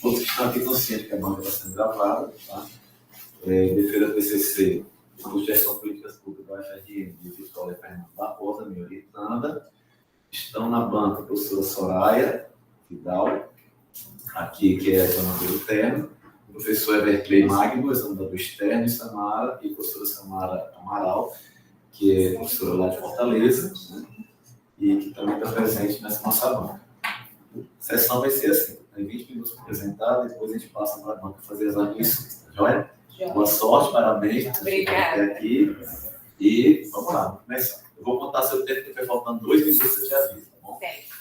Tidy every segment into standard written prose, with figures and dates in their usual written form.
Todos que estão aqui estão cientes que a banca está sendo gravada, tá? Defesa do TCC, curso de Gestão Políticas Públicas da UFRN, de Vitória Fernando Barbosa, me orientando. Estão na banca a professora Soraya Vidal, aqui, que é examinadora interna, o professor Everclay Magno, examinador externo, e a professora Samara Amaral, que é professora lá de Fortaleza, né? E que também está presente nessa nossa banca. A sessão vai ser assim, tem 20 minutos para apresentar, depois a gente passa para a banca fazer as admissões, tá joia? Boa sorte, parabéns por você estar até aqui. E vamos lá, vamos começar. Eu vou contar seu tempo, que vai faltando 2 minutos, eu te aviso, tá bom? Certo.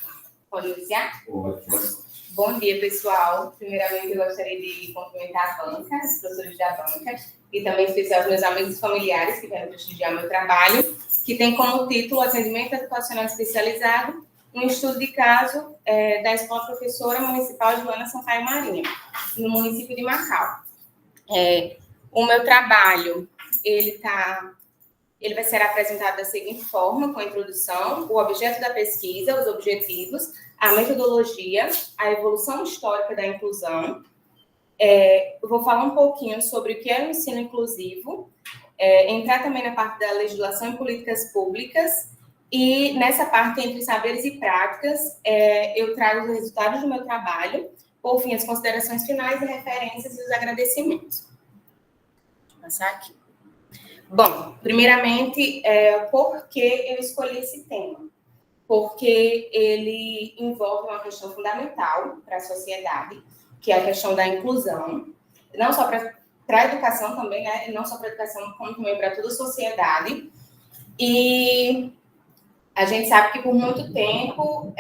Pode iniciar? Pode, boa sorte. Bom dia, pessoal. Primeiramente, eu gostaria de cumprimentar a banca, os professores da banca, e também, em especial, os meus amigos e familiares que vieram prestigiar meu trabalho, que tem como título Atendimento Educacional Especializado, um estudo de caso da Escola Professora Municipal de Joana Sampaio Marinho, no município de Macau. O meu trabalho, ele vai ser apresentado da seguinte forma, com a introdução, o objeto da pesquisa, os objetivos, a metodologia, a evolução histórica da inclusão. Eu vou falar um pouquinho sobre o que é o ensino inclusivo, entrar também na parte da legislação e políticas públicas, e nessa parte, entre saberes e práticas, eu trago os resultados do meu trabalho, por fim, as considerações finais e referências e os agradecimentos. Vou passar aqui. Bom, primeiramente, por que eu escolhi esse tema? Porque ele envolve uma questão fundamental para a sociedade, que é a questão da inclusão, não só para a educação também, né? Não só para a educação, como também para toda a sociedade. E a gente sabe que por muito tempo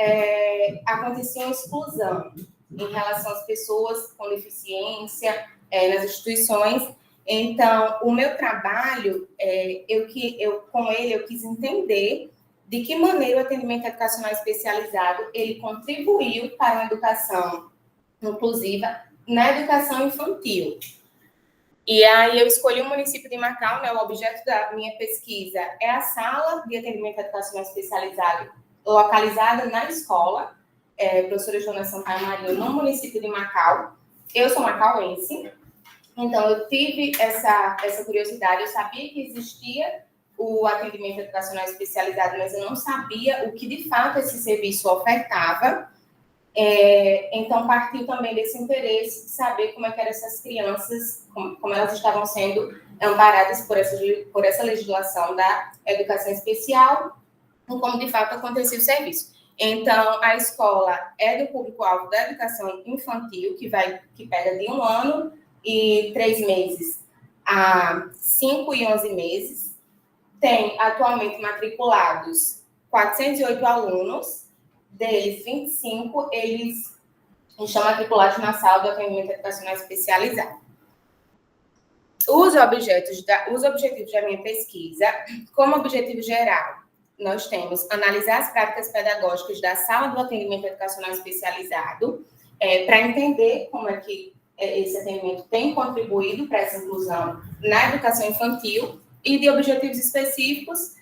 acontecia uma exclusão em relação às pessoas com deficiência nas instituições. Então, o meu trabalho, com ele, eu quis entender de que maneira o atendimento educacional especializado ele contribuiu para uma educação inclusiva na educação infantil. E aí eu escolhi o município de Macau, né? O objeto da minha pesquisa é a sala de atendimento educacional especializado localizada na escola, professora Joana Sampaio Marinho, no município de Macau. Eu sou macauense, então eu tive essa curiosidade, eu sabia que existia o atendimento educacional especializado, mas eu não sabia o que de fato esse serviço ofertava. Então, partiu também desse interesse de saber como é que eram essas crianças, como elas estavam sendo amparadas por essa legislação da educação especial, e como de fato acontecia o serviço. Então, a escola é do público-alvo da educação infantil, que pega de 1 ano e 3 meses a 5 e 11 meses. Tem atualmente matriculados 408 alunos, deles 25, eles estão matriculados na sala do atendimento educacional especializado. Os objetivos da minha pesquisa, como objetivo geral, nós temos analisar as práticas pedagógicas da sala do atendimento educacional especializado, para entender como é que esse atendimento tem contribuído para essa inclusão na educação infantil, e de objetivos específicos,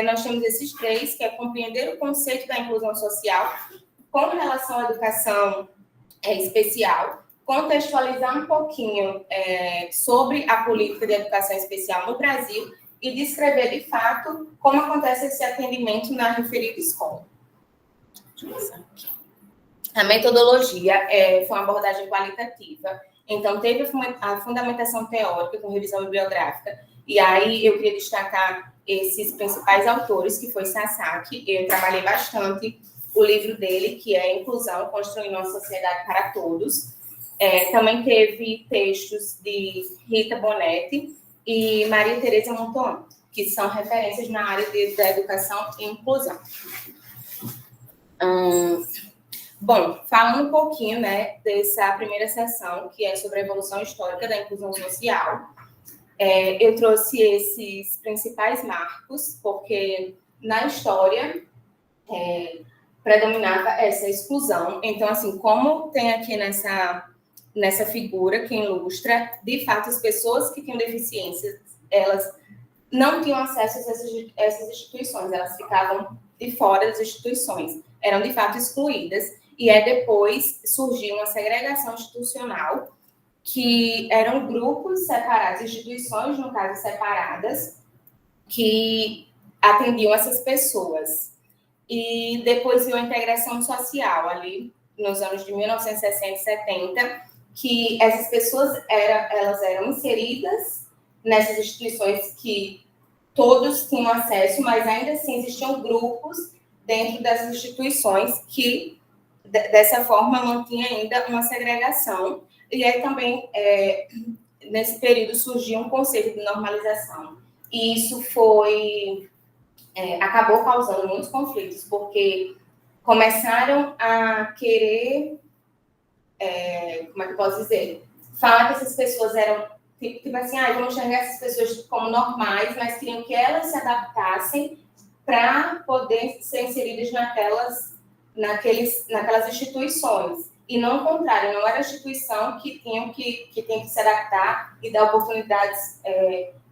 nós temos esses 3, que é compreender o conceito da inclusão social com relação à educação especial, contextualizar um pouquinho sobre a política de educação especial no Brasil e descrever, de fato, como acontece esse atendimento na referida escola. Deixa eu passar aqui. A metodologia foi uma abordagem qualitativa, então teve a fundamentação teórica com revisão bibliográfica, e aí eu queria destacar esses principais autores, que foi Sasaki. Eu trabalhei bastante o livro dele, que é Inclusão, Construindo uma Sociedade para Todos. Também teve textos de Rita Bonetti e Maria Tereza Monton, que são referências na área da educação e inclusão. Bom, falando um pouquinho, né, dessa primeira sessão, que é sobre a evolução histórica da inclusão social, eu trouxe esses principais marcos, porque na história predominava essa exclusão. Então, assim, como tem aqui nessa figura que ilustra, de fato, as pessoas que tinham deficiência, elas não tinham acesso a essas instituições, elas ficavam de fora das instituições, eram, de fato, excluídas. e aí depois surgiu uma segregação institucional, que eram grupos separados, instituições, no caso, separadas, que atendiam essas pessoas. E depois veio a integração social, ali nos anos de 1960 e 70, que essas pessoas elas eram inseridas nessas instituições que todos tinham acesso, mas ainda assim existiam grupos dentro dessas instituições que, dessa forma, mantinha ainda uma segregação. E aí também, nesse período, surgiu um conceito de normalização. E isso acabou causando muitos conflitos, porque começaram a querer, como é que eu posso dizer? Falar que essas pessoas eram, tipo assim, vamos enxergar essas pessoas como normais, mas queriam que elas se adaptassem para poder ser inseridas naquelas instituições. E não o contrário, não era a instituição que tem que se adaptar e dar oportunidades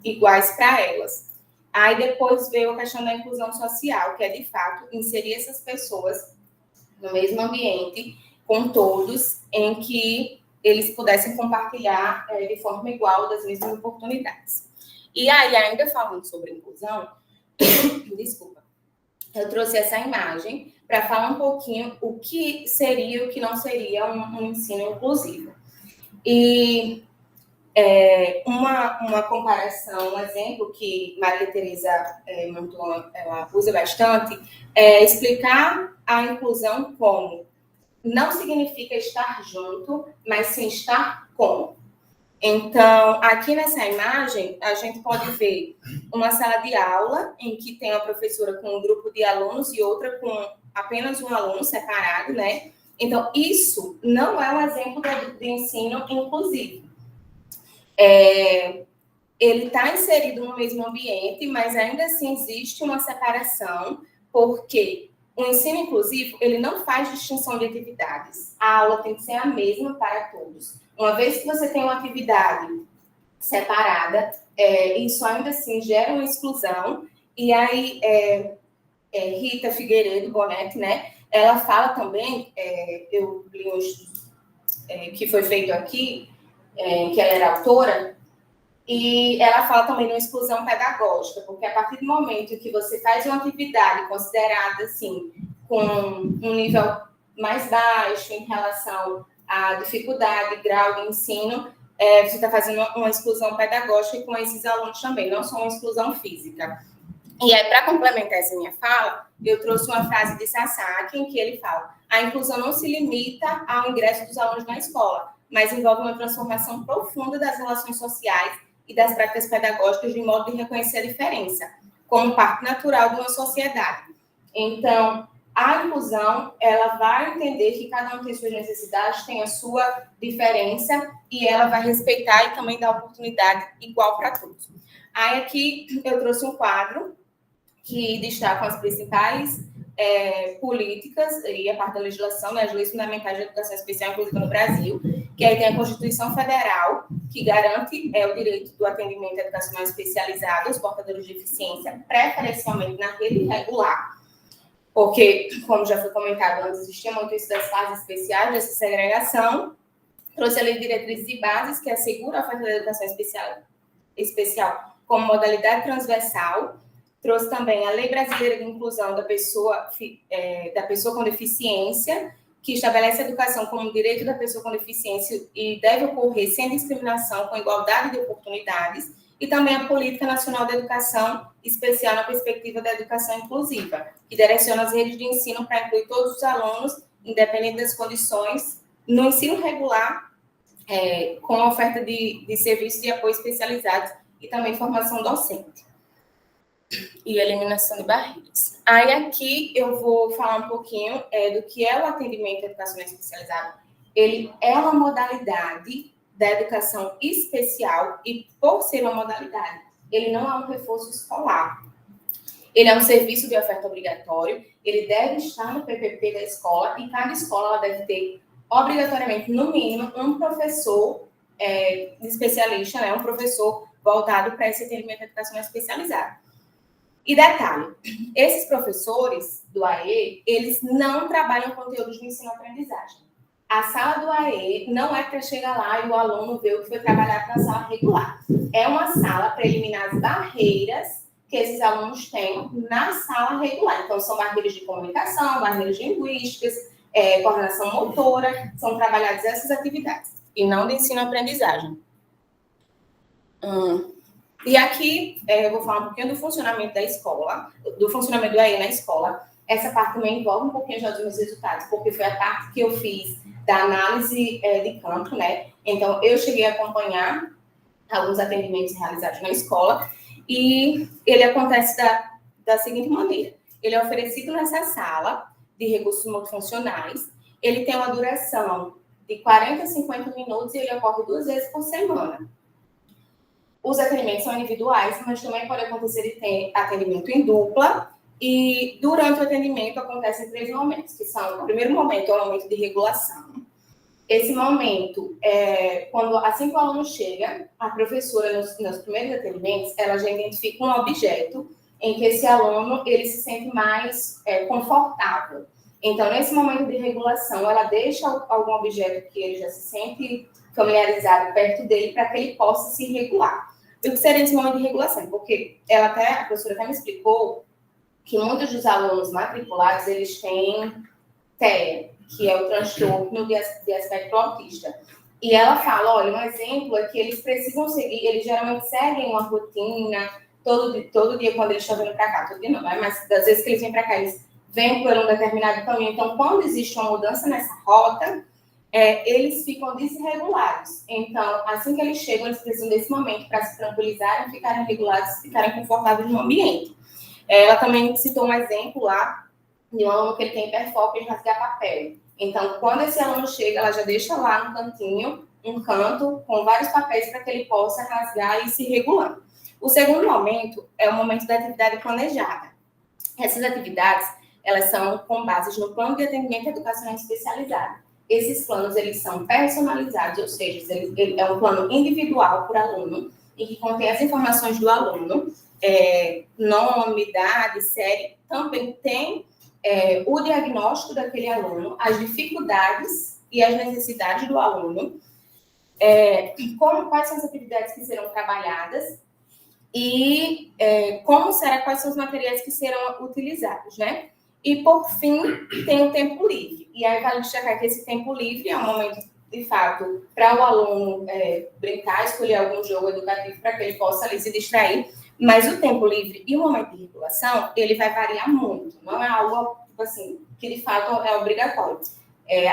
iguais para elas. Aí depois veio a questão da inclusão social, que é, de fato, inserir essas pessoas no mesmo ambiente, com todos, em que eles pudessem compartilhar de forma igual das mesmas oportunidades. E aí, ainda falando sobre inclusão, desculpa, eu trouxe essa imagem para falar um pouquinho o que seria e o que não seria um ensino inclusivo. E uma comparação, um exemplo que Maria Tereza ela usa bastante, é explicar a inclusão como não significa estar junto, mas sim estar com. Então, aqui nessa imagem, a gente pode ver uma sala de aula em que tem a professora com um grupo de alunos e outra com apenas um aluno separado, né? Então, isso não é um exemplo de ensino inclusivo. Ele está inserido no mesmo ambiente, mas ainda assim existe uma separação, porque o ensino inclusivo, ele não faz distinção de atividades. A aula tem que ser a mesma para todos. Uma vez que você tem uma atividade separada, isso ainda assim gera uma exclusão. E aí, Rita Figueiredo Bonetti, né? Ela fala também, eu li um estudo que foi feito aqui, que ela era autora, e ela fala também de exclusão pedagógica, porque a partir do momento em que você faz uma atividade considerada, assim, com um nível mais baixo em relação à dificuldade, grau de ensino, você está fazendo uma exclusão pedagógica com esses alunos também, não só uma exclusão física. E aí, para complementar essa minha fala, eu trouxe uma frase de Sasaki, em que ele fala: a inclusão não se limita ao ingresso dos alunos na escola, mas envolve uma transformação profunda das relações sociais e das práticas pedagógicas de modo de reconhecer a diferença, como parte natural de uma sociedade. Então, a inclusão, ela vai entender que cada um tem suas necessidades, tem a sua diferença, e ela vai respeitar e também dar oportunidade igual para todos. Aí aqui eu trouxe um quadro que destacam as principais políticas e a parte da legislação, né, as leis fundamentais de educação especial inclusiva no Brasil, que aí tem a Constituição Federal, que garante o direito do atendimento educacional especializado aos portadores de deficiência, preferencialmente na rede regular, porque, como já foi comentado antes, existia muito isso das fases especiais, dessa segregação. Trouxe a Lei de Diretrizes e Bases, que assegura a oferta da educação especial como modalidade transversal. Trouxe também a Lei Brasileira de Inclusão da Pessoa com Deficiência, que estabelece a educação como direito da pessoa com deficiência e deve ocorrer sem discriminação, com igualdade de oportunidades, e também a Política Nacional da Educação Especial na perspectiva da educação inclusiva, que direciona as redes de ensino para incluir todos os alunos, independente das condições, no ensino regular, com a oferta de serviços de apoio especializados e também formação docente e eliminação de barreiras. Aí aqui eu vou falar um pouquinho do que é o atendimento educacional especializado. Ele é uma modalidade da educação especial e, por ser uma modalidade, ele não é um reforço escolar. Ele é um serviço de oferta obrigatório, ele deve estar no PPP da escola e cada escola deve ter, obrigatoriamente, no mínimo, um professor especialista, né, um professor voltado para esse atendimento educacional especializado. E detalhe, esses professores do AE, eles não trabalham conteúdos de ensino-aprendizagem. A sala do AE não é para chegar lá e o aluno ver o que foi trabalhado na sala regular. É uma sala para eliminar as barreiras que esses alunos têm na sala regular. Então, são barreiras de comunicação, barreiras linguísticas, coordenação motora, são trabalhadas essas atividades, e não de ensino-aprendizagem. E aqui, eu vou falar um pouquinho do funcionamento da escola, do funcionamento do AE na escola. Essa parte também envolve um pouquinho já dos meus resultados, porque foi a parte que eu fiz da análise de campo, né? Então, eu cheguei a acompanhar alguns atendimentos realizados na escola, e ele acontece da seguinte maneira. Ele é oferecido nessa sala de recursos multifuncionais, ele tem uma duração de 40 a 50 minutos e ele ocorre 2 vezes por semana. Os atendimentos são individuais, mas também pode acontecer de ter atendimento em dupla, e durante o atendimento acontecem 3 momentos, que são, o primeiro momento é o momento de regulação. Esse momento, quando, assim que o aluno chega, a professora, nos primeiros atendimentos, ela já identifica um objeto em que esse aluno ele se sente mais confortável. Então, nesse momento de regulação, ela deixa algum objeto que ele já se sente familiarizado perto dele para que ele possa se regular. E o que seria esse momento de regulação? Porque a professora até me explicou que muitos dos alunos matriculados, eles têm TEA, que é o transtorno de aspecto autista. E ela fala, olha, um exemplo é que eles precisam seguir, eles geralmente seguem uma rotina, todo dia quando eles estão vindo para cá, todo dia não, mas das vezes que eles vêm para cá, eles vêm por um determinado caminho. Então, quando existe uma mudança nessa rota, eles ficam desregulados. Então, assim que eles chegam, eles precisam desse momento para se tranquilizarem, ficarem regulados, ficarem confortáveis no ambiente. Ela também citou um exemplo lá de um aluno que ele tem hiperfoco em rasgar papel. Então, quando esse aluno chega, ela já deixa lá no cantinho, um canto com vários papéis para que ele possa rasgar e se regulando. O segundo momento é o momento da atividade planejada. Essas atividades, elas são com base no plano de atendimento educacional especializado. Esses planos, eles são personalizados, ou seja, ele é um plano individual por aluno, e que contém as informações do aluno, nome, idade, série, também tem o diagnóstico daquele aluno, as dificuldades e as necessidades do aluno, quais são as atividades que serão trabalhadas e quais são os materiais que serão utilizados, né? E, por fim, tem o tempo livre. E aí vale destacar que esse tempo livre é um momento, de fato, para o aluno brincar, escolher algum jogo educativo para que ele possa ali se distrair. Mas o tempo livre e o momento de regulação, ele vai variar muito. Não é algo, tipo assim, que de fato é obrigatório.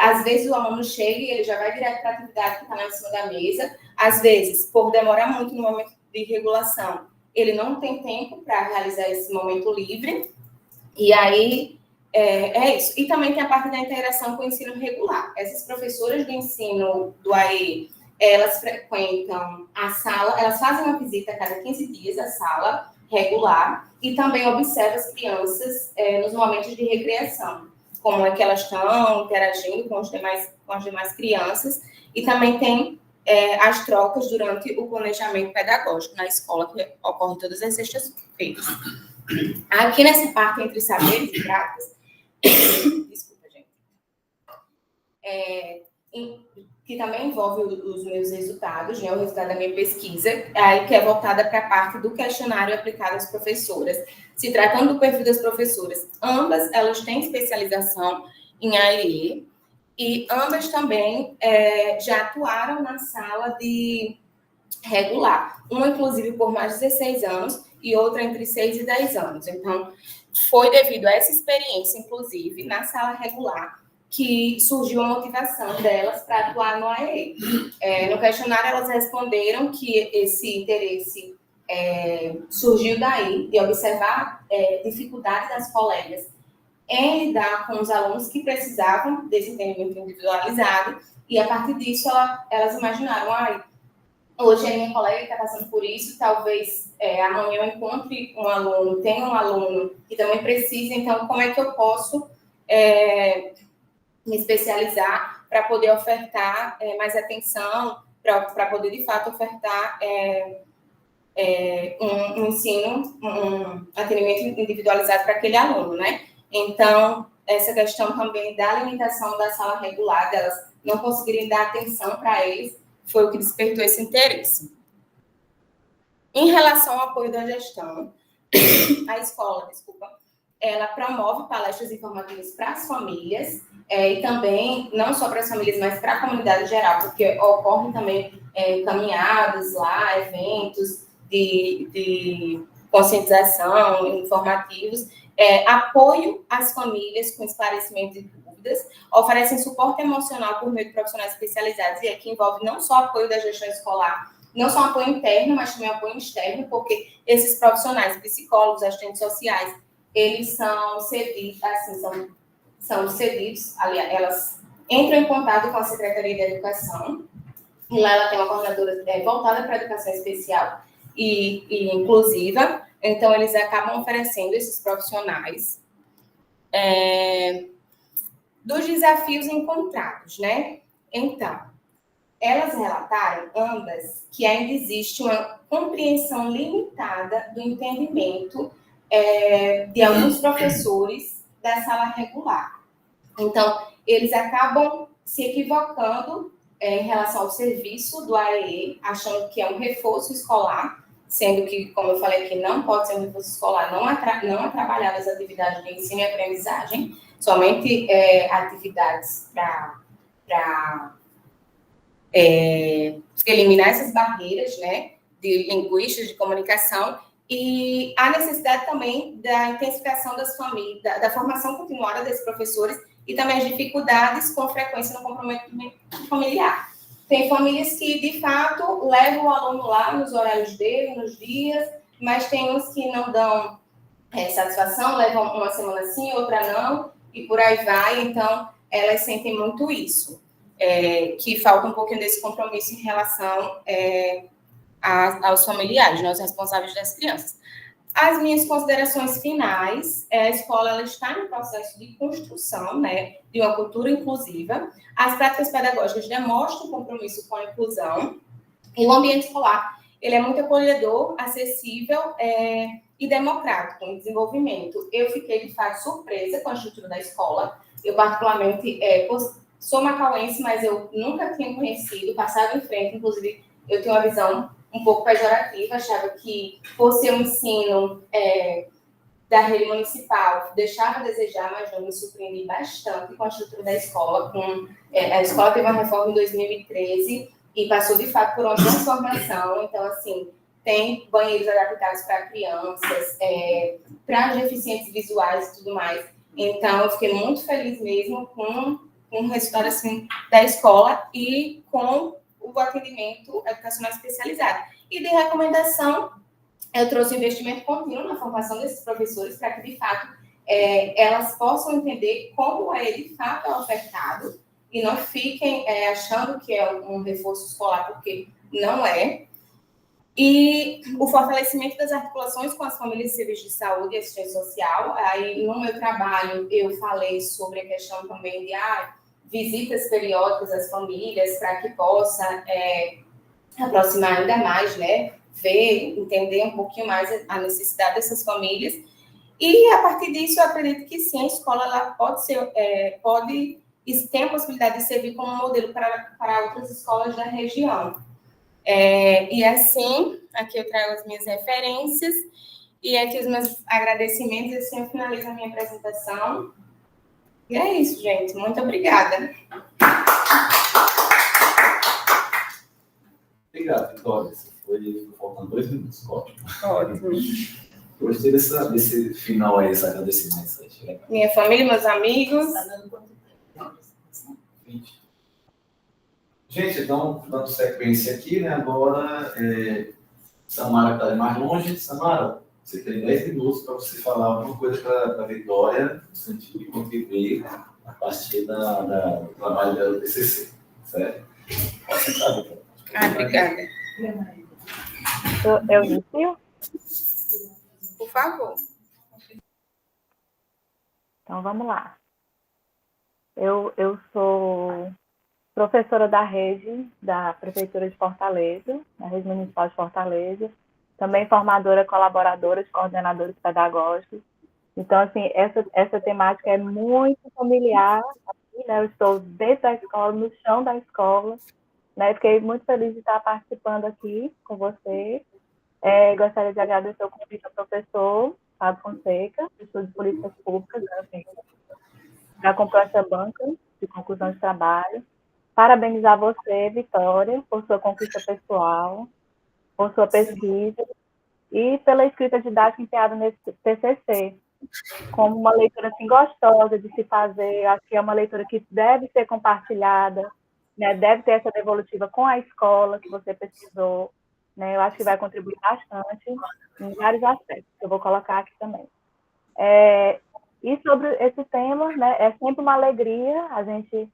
Às vezes o aluno chega e ele já vai direto para a atividade que está lá em cima da mesa. Às vezes, por demorar muito no momento de regulação, ele não tem tempo para realizar esse momento livre. E aí, é isso. E também tem a parte da integração com o ensino regular. Essas professoras do ensino do AE, elas frequentam a sala, elas fazem uma visita a cada 15 dias à sala regular e também observam as crianças nos momentos de recreação, como é que elas estão interagindo com as demais crianças, e também tem as trocas durante o planejamento pedagógico na escola, que ocorre todas as sextas-feiras. Aqui nessa parte entre saberes e práticas, desculpa, gente, que também envolve os meus resultados, né, o resultado da minha pesquisa, aí que é voltada para a parte do questionário aplicado às professoras. Se tratando do perfil das professoras, ambas elas têm especialização em AEE, e ambas também já atuaram na sala de regular. Uma, inclusive, por mais de 16 anos e outra entre 6 e 10 anos. Então, foi devido a essa experiência, inclusive, na sala regular, que surgiu a motivação delas para atuar no AEE. No questionário, elas responderam que esse interesse surgiu daí, de observar dificuldades das colegas em lidar com os alunos que precisavam desse entendimento individualizado, e a partir disso elas imaginaram, hoje a minha colega está passando por isso, talvez amanhã eu encontre um aluno, tenha um aluno que também precisa, então como é que eu posso me especializar para poder ofertar mais atenção, para poder de fato ofertar um ensino, um atendimento individualizado para aquele aluno, né? Então, essa questão também da limitação da sala regular, delas não conseguirem dar atenção para eles, foi o que despertou esse interesse. Em relação ao apoio da gestão, a escola, ela promove palestras informativas para as famílias, e também, não só para as famílias, mas para a comunidade geral, porque ocorrem também caminhadas lá, eventos de conscientização, informativos, apoio às famílias com esclarecimento de dúvidas, oferecem suporte emocional por meio de profissionais especializados, e aqui envolve não só apoio da gestão escolar, não só apoio interno, mas também apoio externo, porque esses profissionais, psicólogos, assistentes sociais, eles são cedidos, assim, são cedidos, aliás, elas entram em contato com a Secretaria de Educação, e lá ela tem uma coordenadora voltada para a educação especial e inclusiva, então eles acabam oferecendo esses profissionais dos desafios encontrados, né? Então, elas relataram, ambas, que ainda existe uma compreensão limitada do entendimento de alguns professores da sala regular. Então, eles acabam se equivocando em relação ao serviço do AEE, achando que é um reforço escolar, sendo que, como eu falei aqui, não pode ser um reforço escolar, não é trabalhada as atividades de ensino e aprendizagem, somente atividades para eliminar essas barreiras, né, de linguística, de comunicação, e a necessidade também da intensificação das famílias, da formação continuada desses professores, e também as dificuldades com frequência no comprometimento familiar. Tem famílias que, de fato, levam o aluno lá nos horários dele, nos dias, mas tem uns que não dão satisfação, levam uma semana sim, outra não, e por aí vai. Então, elas sentem muito isso. Que falta um pouquinho desse compromisso em relação aos familiares, né, aos responsáveis das crianças. As minhas considerações finais, a escola ela está em processo de construção, né, de uma cultura inclusiva. As práticas pedagógicas demonstram compromisso com a inclusão, e o ambiente escolar ele é muito acolhedor, acessível e democrático em desenvolvimento. Eu fiquei, de fato, surpresa com a estrutura da escola. Eu, particularmente, sou macauense, mas eu nunca tinha conhecido, passado em frente, inclusive, eu tenho uma visão um pouco pejorativa, achava que, por ser um ensino da rede municipal, deixava a desejar, mas eu me surpreendi bastante com a estrutura da escola. A escola teve uma reforma em 2013 e passou, de fato, por uma transformação. Então, assim, tem banheiros adaptados para crianças, para deficientes visuais e tudo mais. Então, eu fiquei muito feliz mesmo com o resultado, assim, da escola e com o atendimento educacional especializado. E de recomendação, eu trouxe investimento contínuo na formação desses professores para que, de fato, elas possam entender como de fato, é ofertado e não fiquem achando que é um reforço escolar, porque não é. E o fortalecimento das articulações com as famílias de serviços de saúde e assistência social. Aí, no meu trabalho, eu falei sobre a questão também de visitas periódicas às famílias para que possa aproximar ainda mais, né? Ver, entender um pouquinho mais a necessidade dessas famílias. E, a partir disso, eu acredito que sim, a escola ela pode tem a possibilidade de servir como modelo para outras escolas da região. E assim, aqui eu trago as minhas referências e aqui os meus agradecimentos, e assim eu finalizo a minha apresentação. E é isso, gente. Muito obrigada. Obrigado, Vitória. Foi faltando 2 minutos, ótimo. Ótimo. Gostei desse final aí, esse agradecimento. Minha família, meus amigos. Está dando quanto tempo? 20. Gente, então, dando sequência aqui, né? Agora, Samara está mais longe. Samara, você tem 10 minutos para você falar alguma coisa para a Vitória, no sentido de contribuir a partir do trabalho dela do TCC, certo? Pode sentar, Vitória. Obrigada. Eu inicio? Por favor. Então, vamos lá. Eu sou professora da rede da Prefeitura de Fortaleza, da Rede Municipal de Fortaleza, também formadora colaboradora de coordenadores pedagógicos. Então, assim, essa temática é muito familiar, aqui, né? Eu estou dentro da escola, no chão da escola, né? Fiquei muito feliz de estar participando aqui com você. Gostaria de agradecer o convite ao professor Fábio Fonseca, professor de Políticas Públicas, né? Já comprou essa banca de conclusão de trabalho. Parabenizar você, Vitória, por sua conquista pessoal, por sua pesquisa e pela escrita didática empenhada nesse TCC, como uma leitura assim, gostosa de se fazer. Acho que é uma leitura que deve ser compartilhada, né? Deve ter essa devolutiva com a escola que você pesquisou. Né? Eu acho que vai contribuir bastante em vários aspectos, que eu vou colocar aqui também. E sobre esse tema, né, é sempre uma alegria a gente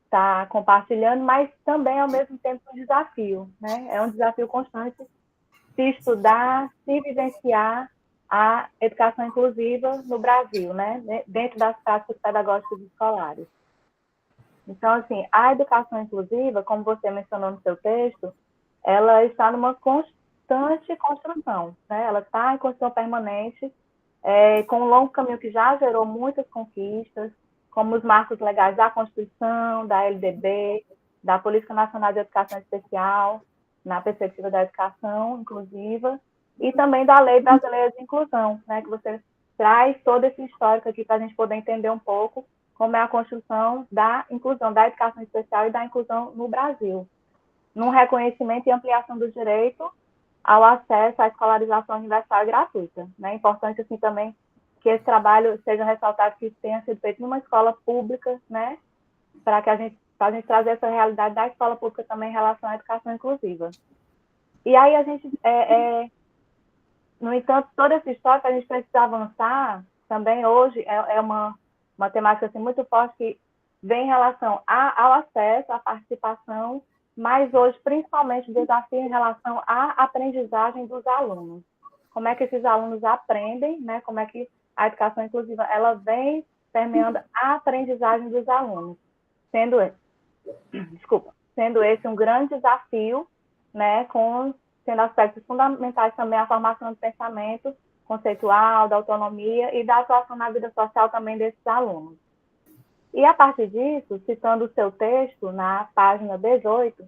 estar compartilhando, mas também, ao mesmo tempo, um desafio. Né? É um desafio constante se estudar, se vivenciar a educação inclusiva no Brasil, né? Dentro das práticas pedagógicas escolares. Então, assim, a educação inclusiva, como você mencionou no seu texto, ela está numa constante construção, né? Ela está em construção permanente, com um longo caminho que já gerou muitas conquistas, como os marcos legais da Constituição, da LDB, da Política Nacional de Educação Especial, na perspectiva da educação inclusiva, e também da Lei Brasileira de Inclusão, né, que você traz todo esse histórico aqui para a gente poder entender um pouco como é a construção da inclusão, da educação especial e da inclusão no Brasil, num reconhecimento e ampliação do direito ao acesso à escolarização universal e gratuita. Né? É importante, assim, também que esse trabalho seja ressaltado que tenha sido feito numa escola pública, né? Para a gente trazer essa realidade da escola pública também em relação à educação inclusiva. E aí a gente, no entanto, toda essa história a gente precisa avançar também hoje é uma temática assim, muito forte que vem em relação ao acesso, à participação, mas hoje, principalmente, o desafio em relação à aprendizagem dos alunos. Como é que esses alunos aprendem, né? Como é que a educação inclusiva ela vem permeando a aprendizagem dos alunos, sendo esse um grande desafio, né? Sendo aspectos fundamentais também a formação do pensamento conceitual, da autonomia e da atuação na vida social também desses alunos. E, a partir disso, citando o seu texto, na página 18,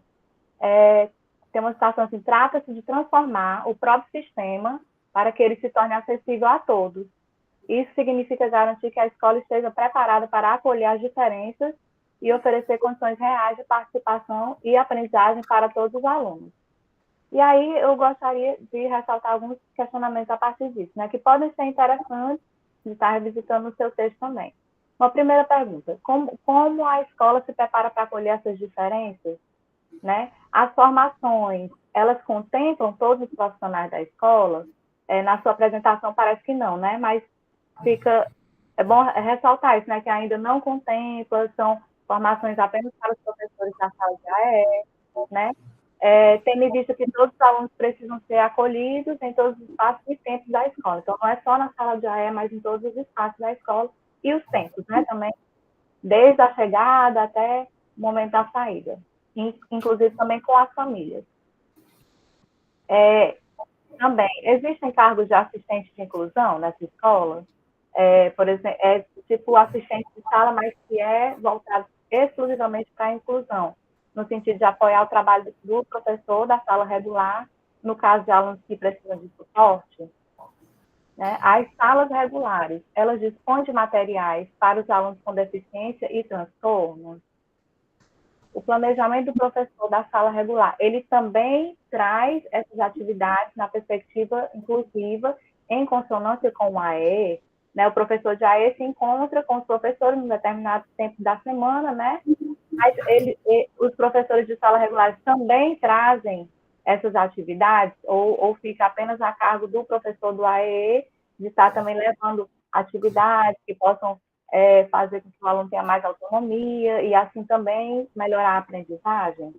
tem uma citação assim, trata-se de transformar o próprio sistema para que ele se torne acessível a todos. Isso significa garantir que a escola esteja preparada para acolher as diferenças e oferecer condições reais de participação e aprendizagem para todos os alunos. E aí eu gostaria de ressaltar alguns questionamentos a partir disso, né, que podem ser interessantes de estar revisitando o seu texto também. Uma primeira pergunta, como a escola se prepara para acolher essas diferenças? Né? As formações, elas contemplam todos os profissionais da escola? Na sua apresentação parece que não, né? Mas é bom ressaltar isso, né? Que ainda não contempla, são formações apenas para os professores da sala de AE, né? Tendo em vista que todos os alunos precisam ser acolhidos em todos os espaços e tempos da escola. Então, não é só na sala de AE, mas em todos os espaços da escola e os tempos, né? Também, desde a chegada até o momento da saída. Inclusive também com as famílias. Também, existem cargos de assistente de inclusão nessa escola? Por exemplo, tipo assistente de sala, mas que é voltado exclusivamente para a inclusão, no sentido de apoiar o trabalho do professor da sala regular, no caso de alunos que precisam de suporte. Né? As salas regulares, elas dispõem de materiais para os alunos com deficiência e transtornos? O planejamento do professor da sala regular, ele também traz essas atividades na perspectiva inclusiva, em consonância com o AE, né? O professor de AE se encontra com os professores em determinado tempo da semana, né? Mas os professores de sala regular também trazem essas atividades, ou fica apenas a cargo do professor do AE, de estar também levando atividades que possam fazer com que o aluno tenha mais autonomia e, assim, também melhorar a aprendizagem.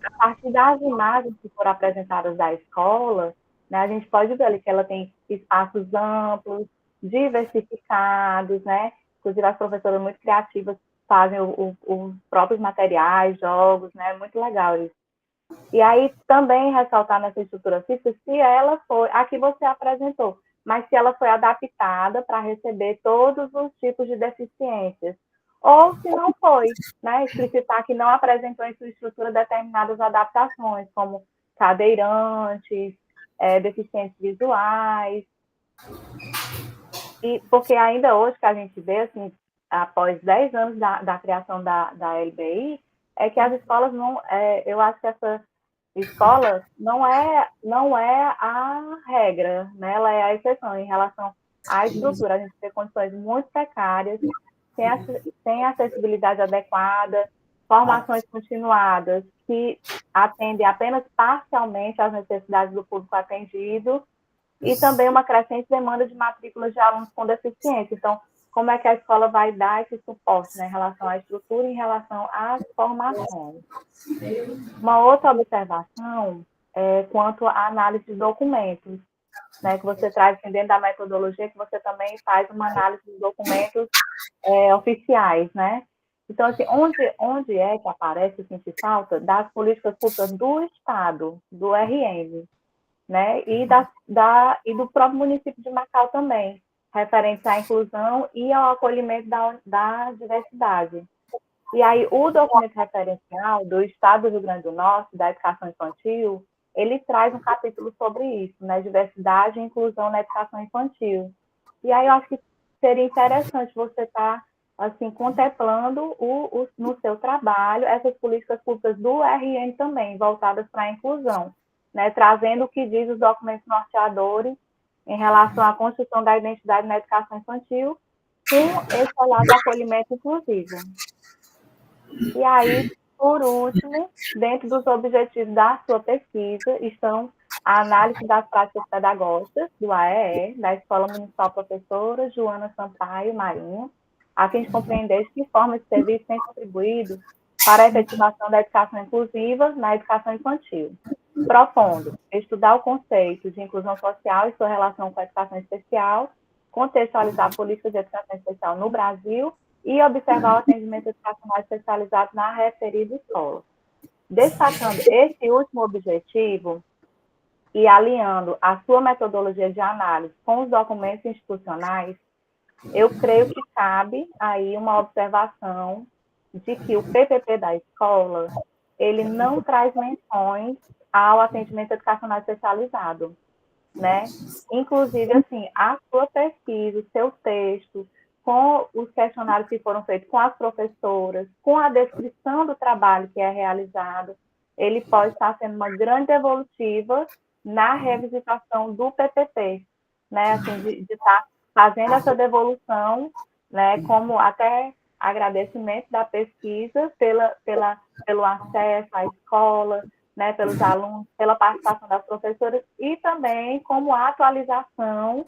A partir das imagens que foram apresentadas da escola, né, a gente pode ver ali que ela tem espaços amplos, diversificados, né? Inclusive, as professoras muito criativas fazem os próprios materiais, jogos, né? Muito legal isso. E aí também ressaltar nessa estrutura física se ela foi, a que você apresentou, mas se ela foi adaptada para receber todos os tipos de deficiências, ou se não foi, né? Explicitar que não apresentou em sua estrutura determinadas adaptações, como cadeirantes, deficientes visuais, e porque ainda hoje que a gente vê, assim, após 10 anos da criação da LBI, é que as escolas não, eu acho que essa escola não é a regra, né? Ela é a exceção em relação à estrutura. A gente tem condições muito precárias, sem acessibilidade adequada, formações continuadas que atendem apenas parcialmente às necessidades do público atendido e também uma crescente demanda de matrículas de alunos com deficiência. Então, como é que a escola vai dar esse suporte, né, em relação à estrutura e em relação às formações? Uma outra observação é quanto à análise de documentos, né, que você traz assim, dentro da metodologia, que você também faz uma análise de documentos oficiais, né? Então, assim, onde é que aparece, assim, que falta das políticas públicas do Estado, do RM, né? E do próprio município de Macau também, referente à inclusão e ao acolhimento da diversidade. E aí, o documento referencial do Estado do Rio Grande do Norte, da educação infantil, ele traz um capítulo sobre isso, né? Diversidade e inclusão na educação infantil. E aí, eu acho que seria interessante você estar, assim, contemplando no seu trabalho essas políticas públicas do RN também, voltadas para a inclusão, né? Trazendo o que diz os documentos norteadores em relação à construção da identidade na educação infantil, com esse olhar do acolhimento inclusivo. E aí, por último, dentro dos objetivos da sua pesquisa, estão a análise das práticas pedagógicas do AEE, da Escola Municipal Professora Joana Sampaio Marinho, a fim de compreender de que forma esse serviço tem contribuído para a efetivação da educação inclusiva na educação infantil. Profundo, estudar o conceito de inclusão social e sua relação com a educação especial, contextualizar políticas de educação especial no Brasil e observar o atendimento educacional especializado na referida escola. Destacando esse último objetivo e alinhando a sua metodologia de análise com os documentos institucionais, eu creio que cabe aí uma observação de que o PPP da escola, ele não traz menções ao atendimento educacional especializado, né? Inclusive, assim, a sua pesquisa, o seu texto, com os questionários que foram feitos com as professoras, com a descrição do trabalho que é realizado, ele pode estar sendo uma grande evolutiva na revisitação do PPP, né? Assim, de estar fazendo essa devolução, né? Como até agradecimento da pesquisa pelo acesso à escola, né? Pelos alunos, pela participação das professoras e também como atualização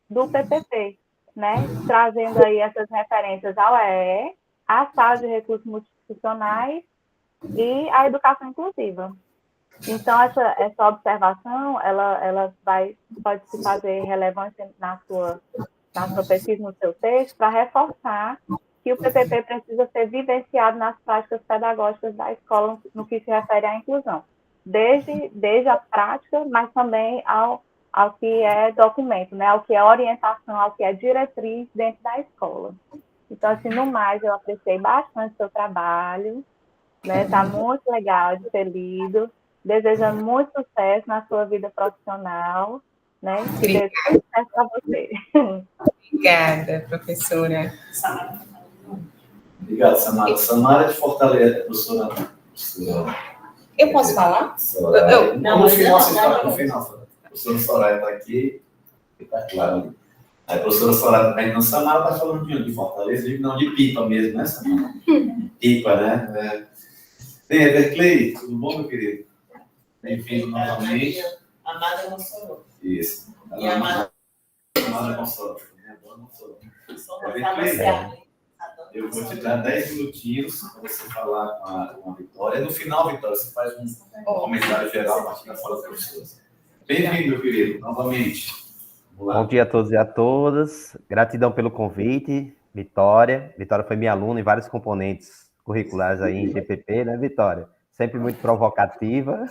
do PPP, né? Trazendo aí essas referências ao EE, à sala de recursos multiinstitucionais e à educação inclusiva. Então, essa observação, ela pode se fazer relevante na sua pesquisa, no seu texto, para reforçar que o PPP precisa ser vivenciado nas práticas pedagógicas da escola no que se refere à inclusão, desde a prática, mas também ao que é documento, né? Ao que é orientação, ao que é diretriz dentro da escola. Então, assim, no mais, eu apreciei bastante o seu trabalho, né? Está muito legal de ser lido, desejando muito sucesso na sua vida profissional, né? Que dê tudo certo para você. Obrigada, professora. Obrigado, Samara. Samara de Fortaleza, professora. Eu posso falar? No final. A professora Soraya está aqui, está claro. A professora Soraya está perguntando, Samara está falando de Fortaleza, não, de Pipa mesmo, né, Samara? Pipa, né? Bem, Everclay, tudo bom, meu querido? Bem-vindo novamente. Amada Mossoró. Isso. E Amada Mossoró. Eu vou te dar 10 minutinhos para você falar com a Vitória. No final, Vitória, você faz um comentário geral a partir da fala das pessoas. Bem-vindo, meu querido, novamente. Bom dia a todos e a todas. Gratidão pelo convite, Vitória. Vitória foi minha aluna em vários componentes curriculares aí em GPP, né, Vitória? sempre muito provocativa,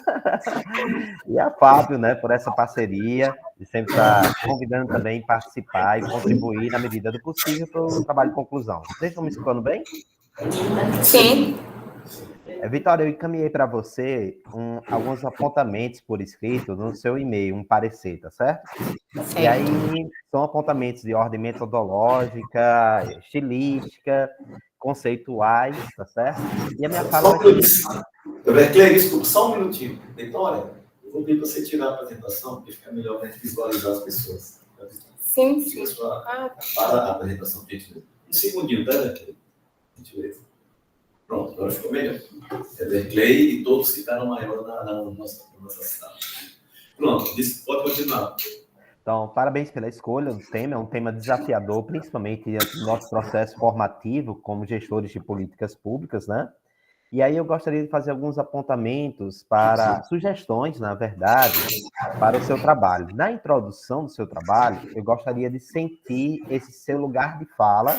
e a Fábio, né, por essa parceria, e sempre está convidando também a participar e contribuir na medida do possível para o trabalho de conclusão. Vocês estão me escutando bem? Sim. Vitória, eu encaminhei para você alguns apontamentos por escrito no seu e-mail, um parecer, tá certo? E aí são apontamentos de ordem metodológica, estilística, conceituais, tá certo? E a minha fala vai ser... Desculpa, só um minutinho. Vitória, eu vou pedir para você tirar a apresentação, porque fica melhor para a gente visualizar as pessoas. Sim. Para a apresentação, gente. Um segundinho, tá, Berkeley? Pronto, agora ficou melhor. É Berkeley e todos ficaram maior na nossa sala. Pronto, pode continuar. Então, parabéns pela escolha do tema, é um tema desafiador, principalmente no nosso processo formativo como gestores de políticas públicas, né? E aí eu gostaria de fazer alguns apontamentos para sugestões, na verdade, para o seu trabalho. Na introdução do seu trabalho, eu gostaria de sentir esse seu lugar de fala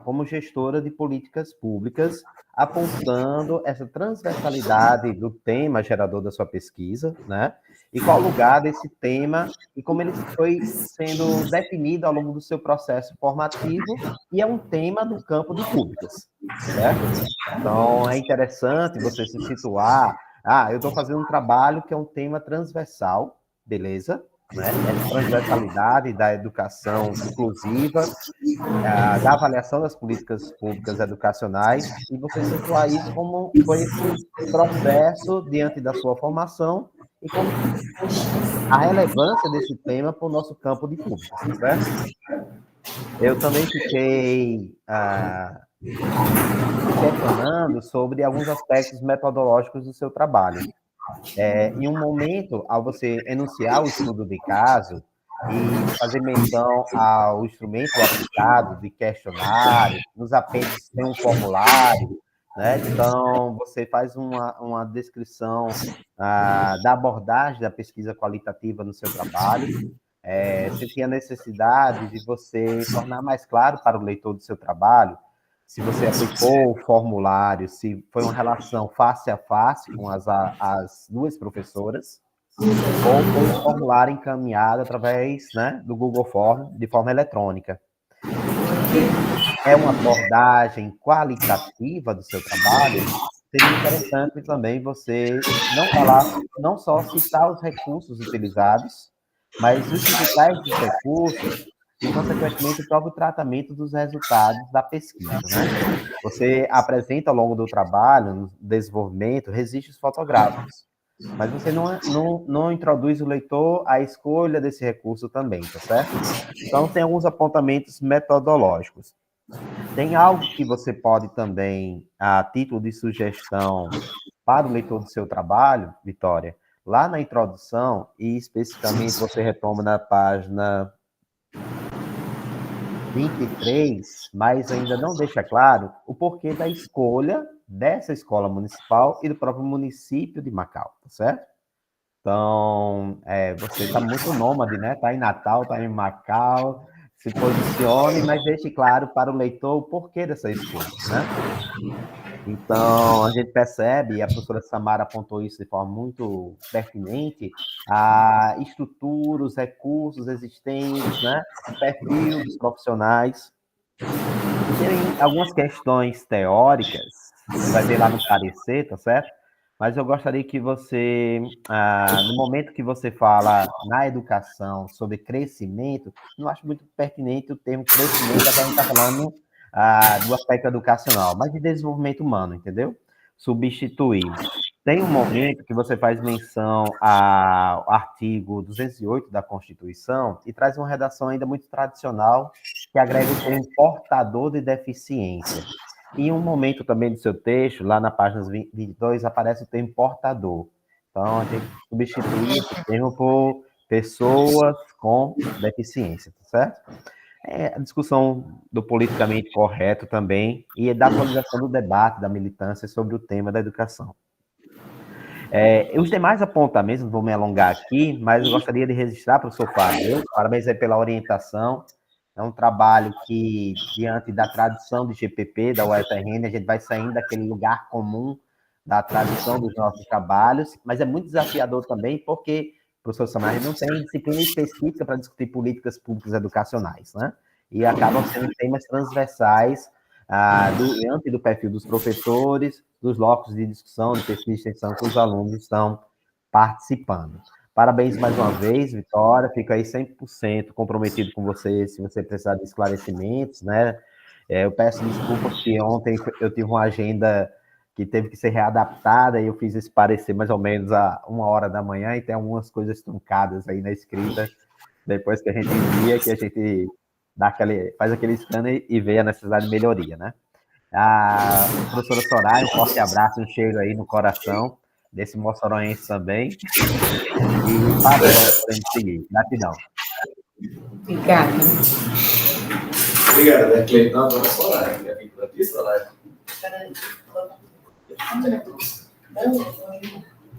como gestora de políticas públicas, apontando essa transversalidade do tema gerador da sua pesquisa, né? E qual o lugar desse tema e como ele foi sendo definido ao longo do seu processo formativo, e é um tema do campo de públicas, certo? Então, é interessante você se situar. Eu estou fazendo um trabalho que é um tema transversal, beleza? Né? Essa transversalidade da educação inclusiva, da avaliação das políticas públicas educacionais, e você situar isso como foi esse processo diante da sua formação e como a relevância desse tema para o nosso campo de públicas, certo? Eu também fiquei questionando sobre alguns aspectos metodológicos do seu trabalho. Em um momento, ao você enunciar o estudo de caso e fazer menção ao instrumento aplicado de questionário, nos apêndices tem um formulário, né? Então, você faz uma descrição da abordagem da pesquisa qualitativa no seu trabalho. Senti a necessidade de você tornar mais claro para o leitor do seu trabalho se você aplicou o formulário, se foi uma relação face a face com as duas professoras, ou foi um formulário encaminhado através, né, do Google Form, de forma eletrônica. É uma abordagem qualitativa do seu trabalho, seria interessante também você não só citar os recursos utilizados, mas justificar esses recursos e, consequentemente, o próprio tratamento dos resultados da pesquisa, né? Você apresenta ao longo do trabalho, no desenvolvimento, registros fotográficos, mas você não introduz o leitor à escolha desse recurso também, tá certo? Então, tem alguns apontamentos metodológicos. Tem algo que você pode também, a título de sugestão para o leitor do seu trabalho, Vitória, lá na introdução, e especificamente você retoma na página 23, mas ainda não deixa claro o porquê da escolha dessa escola municipal e do próprio município de Macau, tá certo? Então, você está muito nômade, né? Está em Natal, está em Macau, se posicione, mas deixe claro para o leitor o porquê dessa escolha, né? Então, a gente percebe, e a professora Samara apontou isso de forma muito pertinente, a estrutura, os recursos existentes, né? O perfil dos profissionais. Tem algumas questões teóricas, você vai ver lá no parecer, tá certo? Mas eu gostaria que você, no momento que você fala na educação sobre crescimento, não acho muito pertinente o termo crescimento, até a gente está falando do aspecto educacional, mas de desenvolvimento humano, entendeu? Substituir. Tem um momento que você faz menção ao artigo 208 da Constituição e traz uma redação ainda muito tradicional que agrega o termo portador de deficiência. Em um momento também do seu texto, lá na página 22, aparece o termo portador. Então, a gente substitui esse termo por pessoas com deficiência, tá certo? A discussão do politicamente correto também e da atualização do debate, da militância sobre o tema da educação. Os demais apontamentos, não vou me alongar aqui, mas eu gostaria de registrar, professor Fábio, parabéns aí pela orientação. É um trabalho que, diante da tradição de GPP, da UFRN, a gente vai saindo daquele lugar comum da tradição dos nossos trabalhos, mas é muito desafiador também porque o professor Samari não tem disciplina específica para discutir políticas públicas educacionais, né? E acabam sendo temas transversais diante do perfil dos professores, dos blocos de discussão, de pesquisa de extensão que os alunos estão participando. Parabéns mais uma vez, Vitória, fico aí 100% comprometido com você, se você precisar de esclarecimentos, né? Eu peço desculpa porque ontem eu tive uma agenda que teve que ser readaptada e eu fiz esse parecer mais ou menos a 1h da manhã e tem algumas coisas truncadas aí na escrita, depois que a gente envia, que a gente faz aquele scanner e vê a necessidade de melhoria, né? A professora Soraya, um forte abraço, um cheiro aí no coração desse moçoroense também. E parabéns para a gente seguir. Gratidão. Obrigada. Obrigado, né, Cleiton? Agora Soraya. Quer vir por aqui, Soraya? Peraí. Não, deixa eu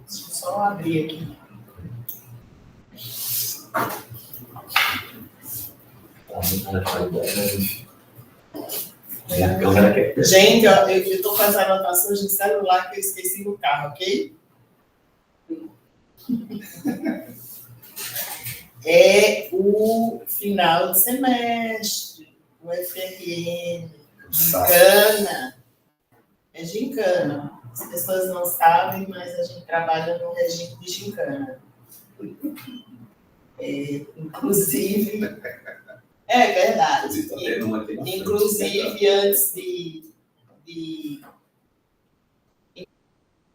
só abrir aqui. A câmera quer. Gente, ó, eu estou com as anotações no celular que eu esqueci no carro, ok? É o final de semestre, o FRN, gincana. É gincana. As pessoas não sabem, mas a gente trabalha no regime de gincana. Inclusive, é verdade. Inclusive, antes de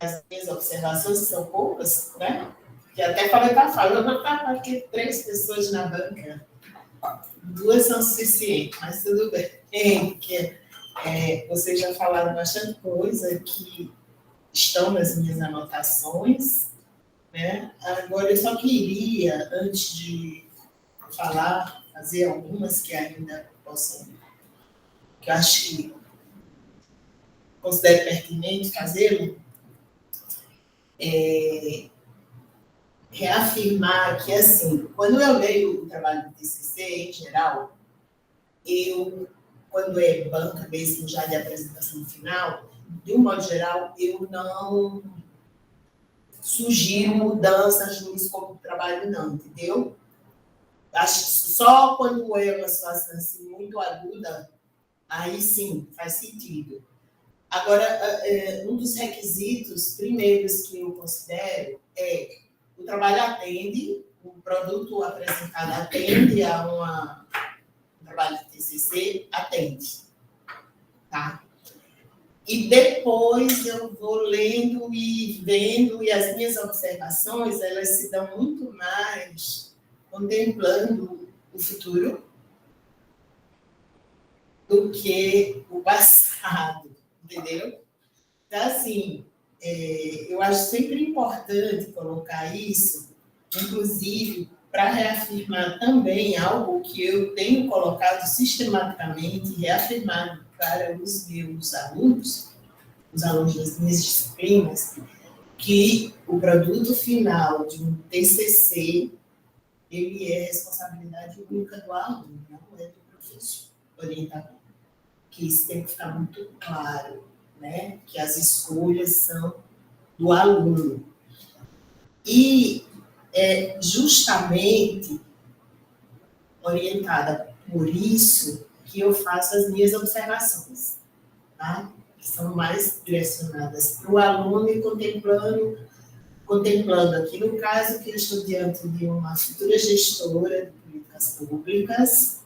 as minhas observações, que são poucas, né? Que até falei para a Fábio, eu não estava aqui 3 pessoas na banca. 2 são suficientes, mas tudo bem. Porque vocês já falaram bastante coisa que estão nas minhas anotações, né? Agora, eu só queria, antes de falar, fazer algumas que ainda possam, que eu acho que considero pertinente fazê-lo, reafirmar que, assim, quando eu leio o trabalho do TCC, em geral, quando é banca mesmo, já de apresentação final, de um modo geral, eu não sugiro mudanças no escopo do trabalho, não, entendeu? Acho que só quando é uma situação assim, muito aguda, aí sim, faz sentido. Agora, um dos requisitos primeiros que eu considero é o trabalho atende, o produto apresentado atende a um trabalho de TCC, atende. Tá? E depois eu vou lendo e vendo, e as minhas observações, elas se dão muito mais contemplando o futuro do que o passado, entendeu? Então, assim, eu acho sempre importante colocar isso, inclusive para reafirmar também algo que eu tenho colocado sistematicamente, reafirmado para os meus alunos, os alunos das minhas disciplinas, que o produto final de um TCC, ele é responsabilidade única do aluno, não é do professor orientador. Que isso tem que ficar muito claro, né? Que as escolhas são do aluno. E é justamente orientada por isso que eu faço as minhas observações, tá? Que são mais direcionadas para o aluno e contemplando aqui, no caso, que eu estou diante de uma futura gestora de políticas públicas,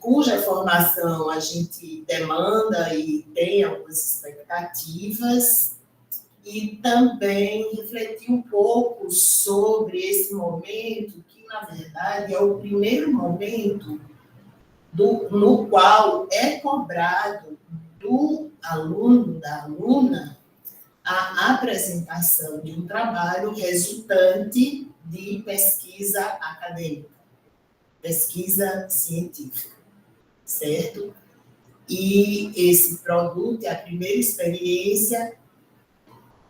cuja formação a gente demanda e tem algumas expectativas, e também refletir um pouco sobre esse momento, que, na verdade, é o primeiro momento no qual é cobrado do aluno, da aluna, a apresentação de um trabalho resultante de pesquisa acadêmica, pesquisa científica, certo? E esse produto é a primeira experiência,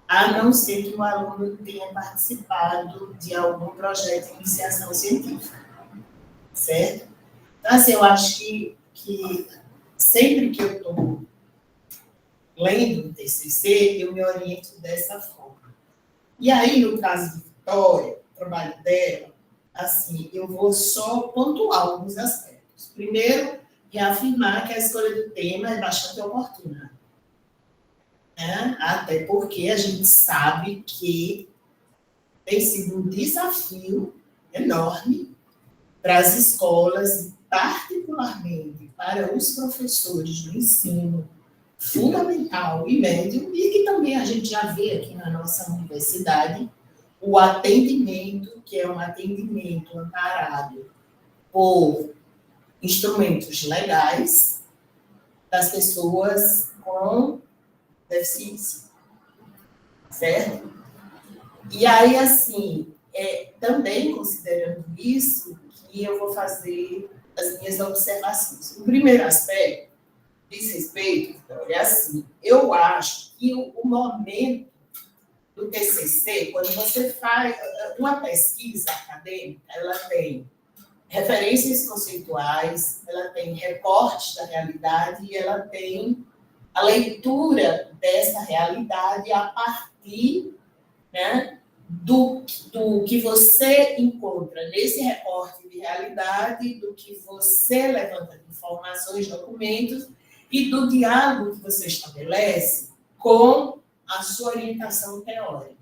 a não ser que o aluno tenha participado de algum projeto de iniciação científica, certo? Então, assim, eu acho que sempre que eu estou lendo o TCC, eu me oriento dessa forma. E aí, no caso de Vitória, o trabalho dela, assim, eu vou só pontuar alguns aspectos. Primeiro, reafirmar que a escolha do tema é bastante oportuna, né? Até porque a gente sabe que tem sido um desafio enorme para as escolas, e particularmente para os professores do ensino fundamental e médio, e que também a gente já vê aqui na nossa universidade, o atendimento, que é um atendimento amparado por instrumentos legais das pessoas com deficiência, certo? E aí, assim, também considerando isso, que eu vou fazer as minhas observações. O primeiro aspecto diz respeito, Vitória, assim, eu acho que o momento do TCC, quando você faz uma pesquisa acadêmica, ela tem referências conceituais, ela tem recortes da realidade e ela tem a leitura dessa realidade a partir, né, do que você encontra nesse recorte de realidade, do que você levanta de informações, documentos, e do diálogo que você estabelece com a sua orientação teórica.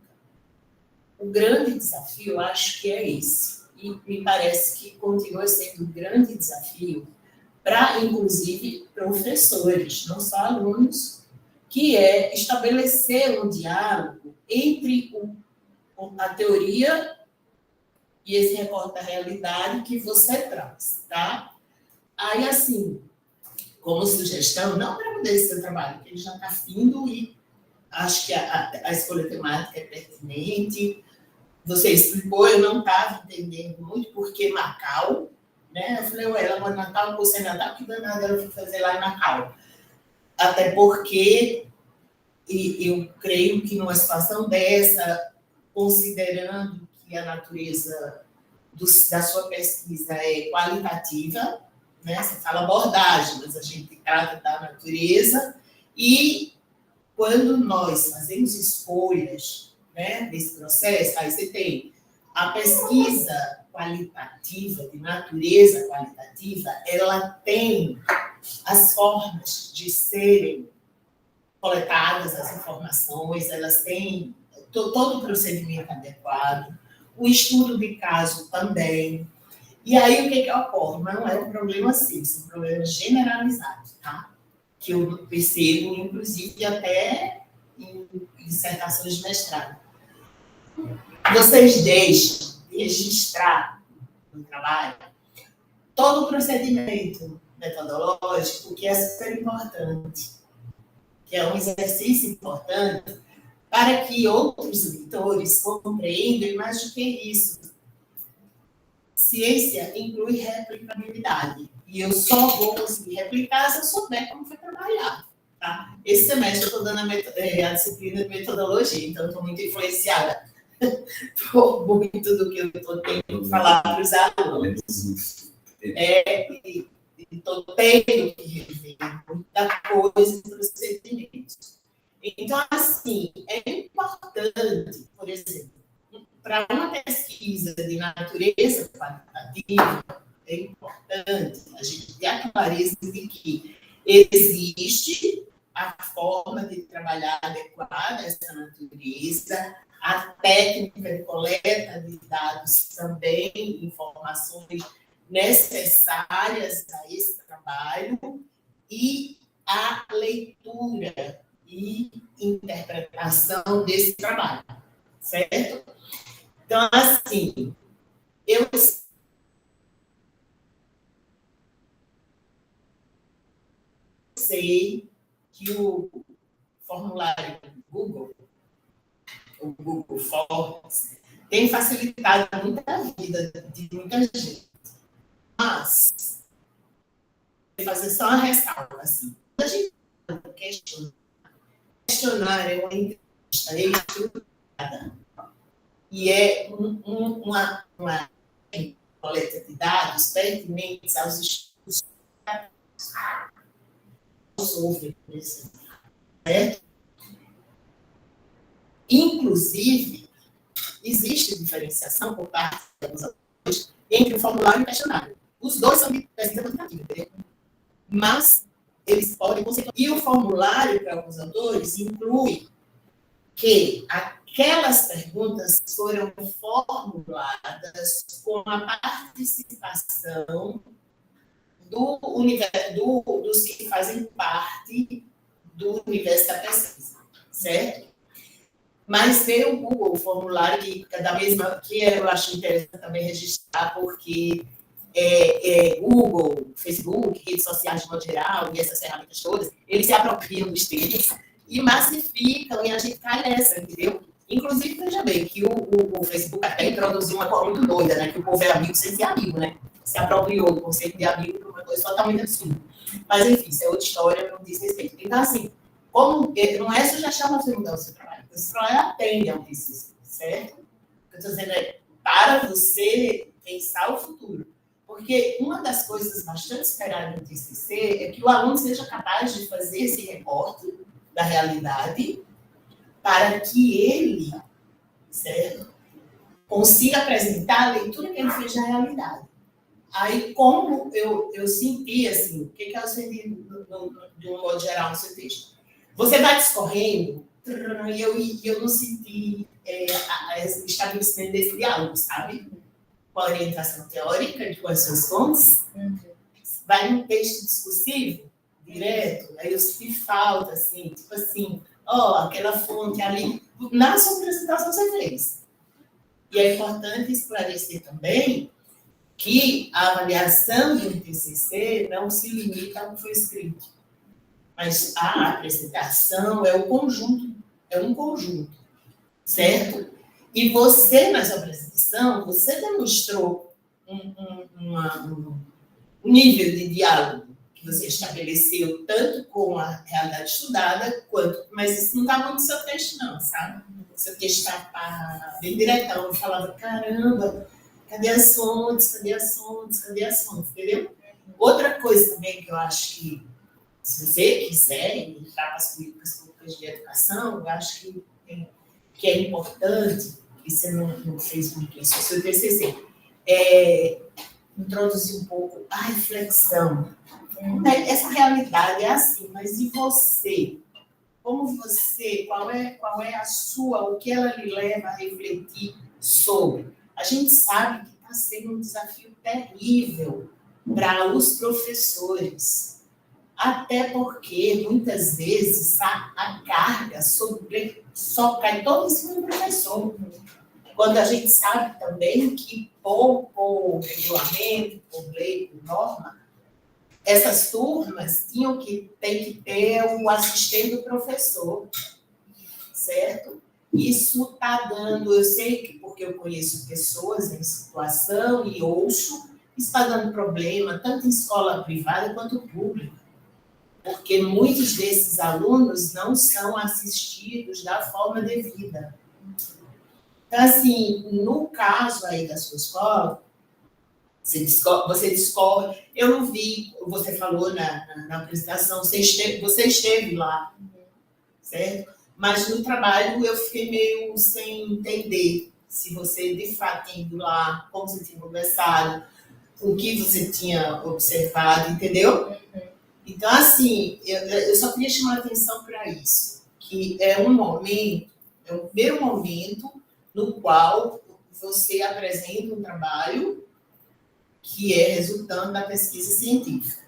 O grande desafio, eu acho que é esse, e me parece que continua sendo um grande desafio para, inclusive, professores, não só alunos, que é estabelecer um diálogo entre a teoria e esse recorte da realidade que você traz, tá? Aí, assim, como sugestão, não para mudar esse seu trabalho, que ele já está findo e acho que a escolha temática é pertinente. Você explicou, eu não estava entendendo muito porque Macau, né? Eu falei, ué, ela mora em Natal, você em Natal, que danada ela foi fazer lá em Macau? Até porque eu creio que numa situação dessa, considerando que a natureza da sua pesquisa é qualitativa, né? Você fala abordagem, mas a gente trata da natureza, e quando nós fazemos escolhas, né, desse processo, aí você tem a pesquisa qualitativa, de natureza qualitativa, ela tem as formas de serem coletadas as informações, elas têm todo o procedimento adequado, o estudo de caso também. E aí, o que ocorre? Não é um problema simples, é um problema generalizado, tá? Que eu percebo, inclusive, até em dissertações de mestrado. Vocês deixam de registrar no trabalho todo o procedimento metodológico, que é super importante, que é um exercício importante para que outros leitores compreendam mais do que isso. Ciência inclui replicabilidade. E eu só vou conseguir replicar se eu souber como foi trabalhado. Tá? Esse semestre eu estou dando a disciplina de metodologia, então estou muito influenciada por muito do que eu estou tendo que falar para os alunos. Estou tendo que rever muita coisa em procedimentos. Então, assim, é importante, por exemplo, para uma pesquisa de natureza qualitativa, é importante a gente ter a clareza de que existe a forma de trabalhar adequada a essa natureza, a técnica de coleta de dados também, informações necessárias a esse trabalho, e a leitura e interpretação desse trabalho, certo? Então, assim, eu sei que o formulário do Google, o Google Forms, tem facilitado muito a vida de muita gente. Mas, vou fazer só uma ressalva, assim, a gente questionar é uma entrevista estruturada e é uma coleta de dados pertinentes aos estudos sobre, por exemplo. certo? Inclusive, existe diferenciação por parte dos alunos entre o formulário e o questionário. Os dois são de pesquisa quantitativa, entendeu? Mas eles podem conseguir. E o formulário, para alguns autores, inclui que aquelas perguntas foram formuladas com a participação dos que fazem parte do universo da pesquisa, certo? Mas tem o Google, o formulário que eu acho interessante também registrar, porque Google, Facebook, redes sociais de modo geral, e essas ferramentas todas, eles se apropriam dos temas e massificam, e a gente cai nessa, entendeu? Inclusive, veja bem, que o Facebook até introduziu uma coisa muito doida, né? Que o povo é amigo sem ser amigo, né? Se apropriou do conceito de amigo para uma coisa totalmente absurda. Mas, enfim, isso é outra história, não diz respeito. Então, assim, como não é sugestão para você mudar o seu trabalho, o seu trabalho atende ao TCC, certo? O que eu estou dizendo é para você pensar o futuro. Porque uma das coisas bastante esperadas no TCC é que o aluno seja capaz de fazer esse recorte da realidade para que ele, certo, consiga apresentar a leitura que ele fez da realidade. Aí, como eu senti, assim, o que eu senti de um modo geral no seu texto? Você vai discorrendo e eu não senti estabelecimento desse diálogo, sabe? Com a orientação teórica, de quais são as fontes. Vai num texto discursivo, direto, aí eu senti falta, assim, tipo assim, aquela fonte ali, na sua apresentação você fez. E é importante esclarecer também que a avaliação de um TCC não se limita ao que foi escrito, mas a apresentação é um conjunto, certo? E você, na sua apresentação, você demonstrou um nível de diálogo que você estabeleceu tanto com a realidade estudada, mas isso não está muito no seu texto, não, sabe? O seu texto está bem diretão, eu falava, caramba, cadê as fontes, entendeu? Outra coisa também que eu acho que, se você quiser entrar para as políticas públicas de educação, eu acho que é importante, e você não fez muito isso, o seu TCC, introduzir um pouco a reflexão. Essa realidade é assim, mas e você? Como você, qual é a sua, o que ela lhe leva a refletir sobre? A gente sabe que está sendo um desafio terrível para os professores, até porque, muitas vezes, a carga só cai todo em cima do professor. Quando a gente sabe também que, por regulamento, por lei, por norma, essas turmas têm que ter o assistente do professor, certo? Isso está dando, eu sei que porque eu conheço pessoas em situação e ouço, está dando problema tanto em escola privada quanto pública, porque muitos desses alunos não são assistidos da forma devida. Então, assim, no caso aí da sua escola, você discorre, eu não vi, você falou na apresentação, você esteve lá, certo? Mas no trabalho eu fiquei meio sem entender se você de fato tinha ido lá, como você tinha conversado, o que você tinha observado, entendeu? Então, assim, eu só queria chamar a atenção para isso, que é o primeiro momento no qual você apresenta um trabalho que é resultante da pesquisa científica.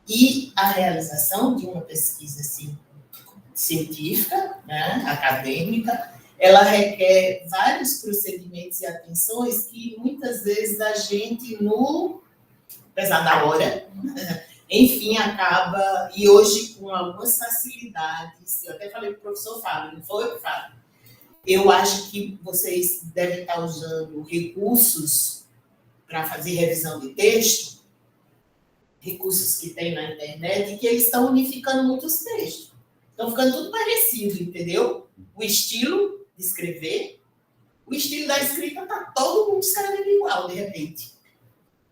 E a realização de uma pesquisa científica, né, acadêmica, ela requer vários procedimentos e atenções que muitas vezes a gente, apesar da hora, enfim, acaba, e hoje com algumas facilidades, eu até falei para o professor Fábio, não foi, Fábio? Eu acho que vocês devem estar usando recursos para fazer revisão de texto, recursos que tem na internet, e que eles estão unificando muitos textos. Estão ficando tudo parecido, entendeu? O estilo de escrever, o estilo da escrita, está todo mundo escrevendo igual, de repente.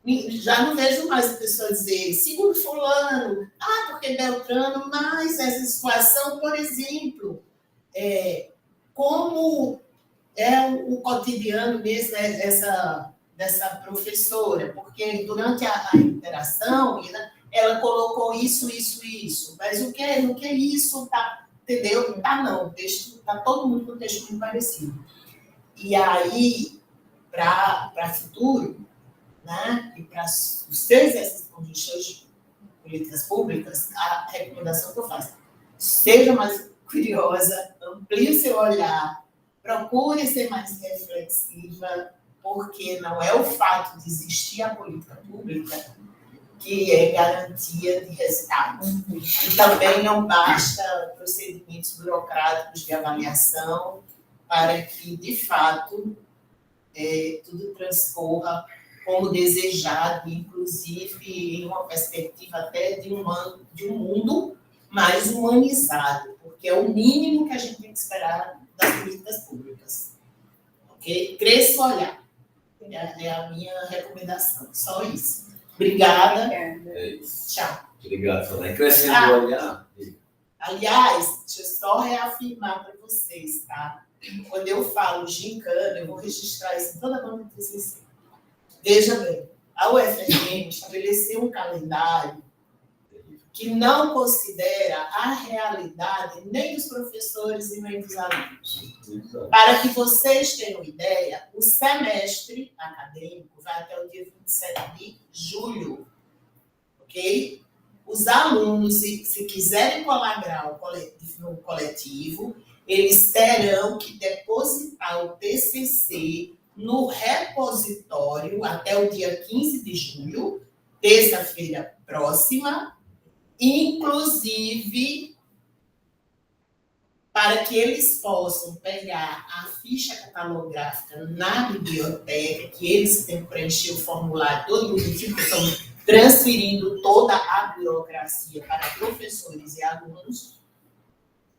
Já não vejo mais a pessoa dizer, segundo fulano, porque Beltrano, mas essa situação, por exemplo, como é o cotidiano mesmo dessa professora, porque durante a interação ela colocou isso, mas o que isso tá, entendeu? Não, o texto está todo mundo com o texto muito parecido. E aí, para futuro, né, e para os seus exercícios de políticas públicas, a recomendação que eu faço, seja mais curiosa, amplie o seu olhar, procure ser mais reflexiva, porque não é o fato de existir a política pública que é garantia de resultados. E também não basta procedimentos burocráticos de avaliação para que, de fato, tudo transcorra como desejado, inclusive em uma perspectiva até de um mundo mais humanizado, porque é o mínimo que a gente tem que esperar das políticas públicas. Ok? Cresça o olhar. É a minha recomendação. Só isso. Obrigada. É isso. Tchau. Obrigado, Solange. Crescendo o olhar. Aliás, deixa eu só reafirmar para vocês, tá? Quando eu falo gincana, eu vou registrar isso em toda a banca de TCC. Veja bem, a UFRN estabeleceu um calendário que não considera a realidade nem dos professores e nem dos alunos. Para que vocês tenham ideia, o semestre acadêmico vai até o dia 27 de julho, ok? Os alunos, se quiserem colar no coletivo, eles terão que depositar o TCC no repositório até o dia 15 de julho, terça-feira próxima, inclusive para que eles possam pegar a ficha catalográfica na biblioteca, que eles têm que preencher o formulário todo bonitinho, porque estão transferindo toda a burocracia para professores e alunos.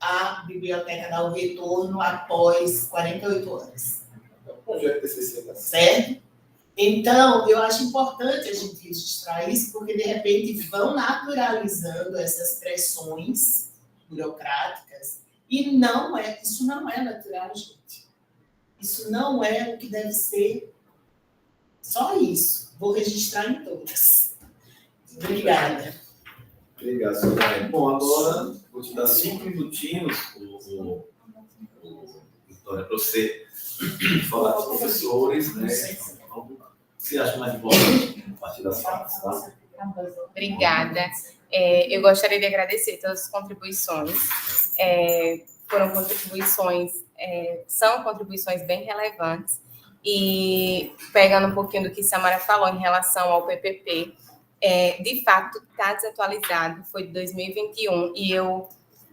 A biblioteca dá o retorno após 48 horas. Projeto TCC, certo? Então, eu acho importante a gente registrar isso, porque, de repente, vão naturalizando essas pressões burocráticas, e isso não é natural, gente. Isso não é o que deve ser. Só isso. Vou registrar em todas. Obrigada. Obrigado, Solange. Bom, agora vou te dar 5 minutinhos, Vitória, para você falar com os professores, né? Você acha mais importante a partir das falas, tá? Obrigada. Eu gostaria de agradecer todas as contribuições. São contribuições bem relevantes. E pegando um pouquinho do que Samara falou em relação ao PPP, de fato está desatualizado, foi de 2021, e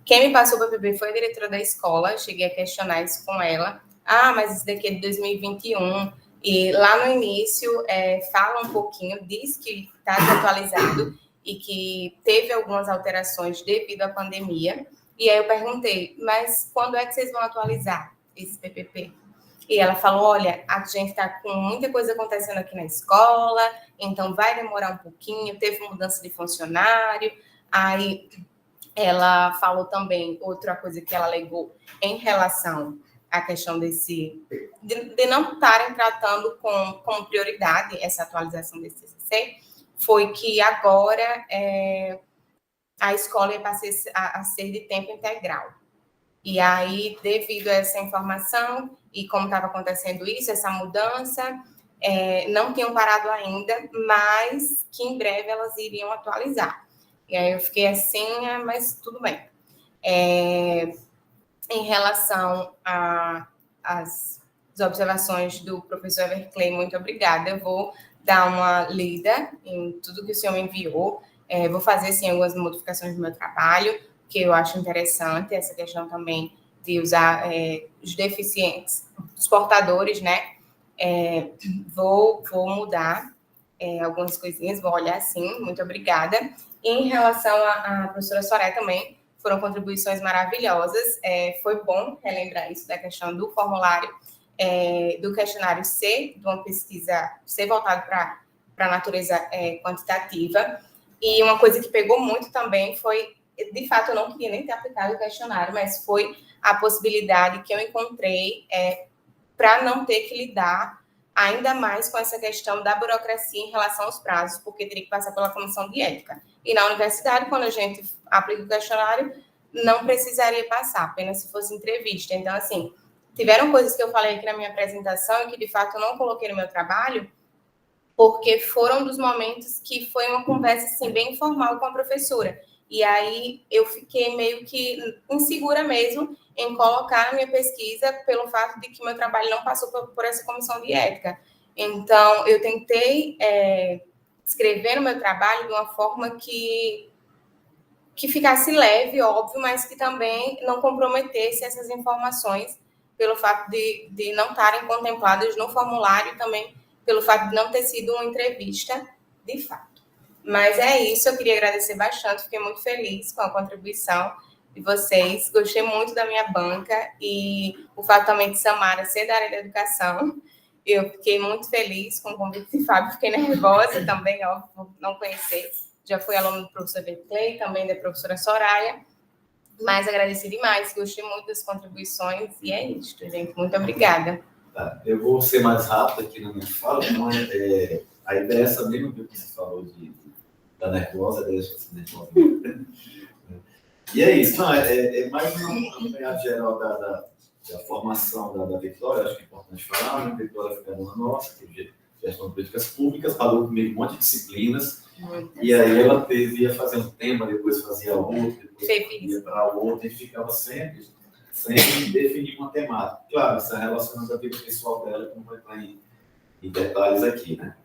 quem me passou o PPP foi a diretora da escola, cheguei a questionar isso com ela. Mas isso daqui é de 2021, e lá no início fala um pouquinho, diz que está desatualizado e que teve algumas alterações devido à pandemia, e aí eu perguntei, mas quando é que vocês vão atualizar esse PPP? E ela falou, olha, a gente está com muita coisa acontecendo aqui na escola, então vai demorar um pouquinho, teve mudança de funcionário. Aí ela falou também outra coisa que ela alegou em relação à questão de não estarem tratando como prioridade essa atualização desse TCC, foi que agora a escola ia passar a ser de tempo integral. E aí, devido a essa informação, e como estava acontecendo isso, essa mudança, não tinham parado ainda, mas que em breve elas iriam atualizar. E aí eu fiquei assim, mas tudo bem. Em relação às observações do professor Everclay, muito obrigada. Eu vou dar uma lida em tudo que o senhor me enviou. Vou fazer, sim, algumas modificações no meu trabalho, que eu acho interessante, essa questão também de usar os deficientes, os portadores, né? Vou mudar algumas coisinhas, vou olhar sim, muito obrigada. E em relação à professora Soraya também, foram contribuições maravilhosas, foi bom relembrar isso da questão do formulário, do questionário C, de uma pesquisa ser voltado para para a natureza quantitativa. E uma coisa que pegou muito também foi, de fato, eu não queria nem ter aplicado o questionário, mas foi a possibilidade que eu encontrei para não ter que lidar ainda mais com essa questão da burocracia em relação aos prazos, porque teria que passar pela comissão de ética. E na universidade, quando a gente aplica o questionário, não precisaria passar, apenas se fosse entrevista. Então, assim, tiveram coisas que eu falei aqui na minha apresentação e que, de fato, eu não coloquei no meu trabalho, porque foram dos momentos que foi uma conversa, assim, bem informal com a professora. E aí eu fiquei meio que insegura mesmo em colocar na minha pesquisa pelo fato de que meu trabalho não passou por essa comissão de ética. Então, eu tentei escrever no meu trabalho de uma forma que ficasse leve, óbvio, mas que também não comprometesse essas informações pelo fato de não estarem contempladas no formulário e também pelo fato de não ter sido uma entrevista de fato. Mas é isso, eu queria agradecer bastante, fiquei muito feliz com a contribuição de vocês, gostei muito da minha banca e o fato também de Samara ser da área da educação, eu fiquei muito feliz com o convite de Fábio, fiquei nervosa também, óbvio, por não conhecer, já fui aluna do professor Clay, também da professora Soraya, mas agradeci demais, gostei muito das contribuições e é isso, gente, muito obrigada. Tá, eu vou ser mais rápido aqui na minha fala, mas a ideia é essa mesmo que você falou da nervosa, deixa essa nervosa. E é isso, não, é mais uma apanhado geral da formação da Vitória, acho que é importante falar, né? A Vitória foi aluna nossa, que gestão de políticas públicas, falou comigo um monte de disciplinas, e aí ela ia fazer um tema, depois fazia outro, depois ia para outro, e ficava sempre definir uma temática. Claro, isso é relacionado à vida pessoal dela, que não vai estar em detalhes aqui, né?